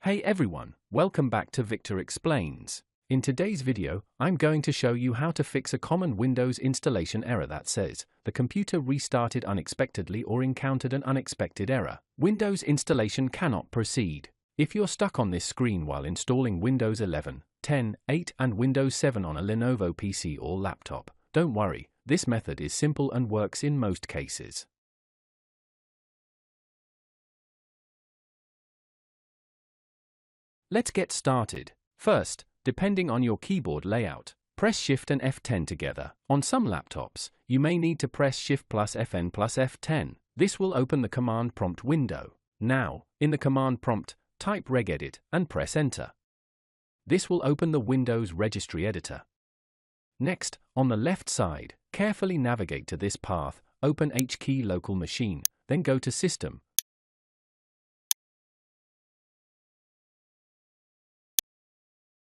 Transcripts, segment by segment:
Hey everyone, welcome back to Victor Explains. In today's video, I'm going to show you how to fix a common Windows installation error that says the computer restarted unexpectedly or encountered an unexpected error. Windows installation cannot proceed. If you're stuck on this screen while installing Windows 11, 10, 8 and Windows 7 on a Lenovo PC or laptop, don't worry, this method is simple and works in most cases. Let's get started. First, depending on your keyboard layout, press Shift and F10 together. On some laptops, you may need to press Shift plus Fn plus F10. This will open the command prompt window. Now, in the command prompt, type regedit and press Enter. This will open the Windows registry editor. Next, on the left side, carefully navigate to this path, open HKey local machine, then go to System.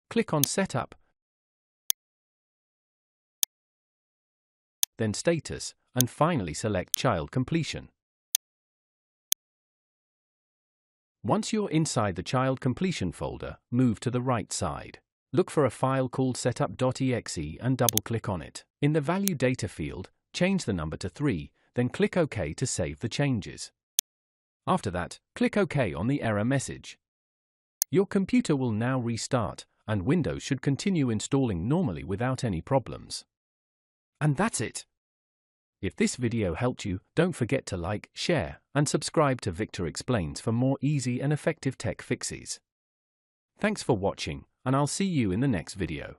Click on Setup, then Status, and finally select Child Completion. Once you're inside the Child Completion folder, move to the right side. Look for a file called setup.exe and double-click on it. In the Value Data field, change the number to 3, then click OK to save the changes. After that, click OK on the error message. Your computer will now restart, and Windows should continue installing normally without any problems. And that's it! If this video helped you, don't forget to like, share, and subscribe to Victor Explains for more easy and effective tech fixes. Thanks for watching, and I'll see you in the next video.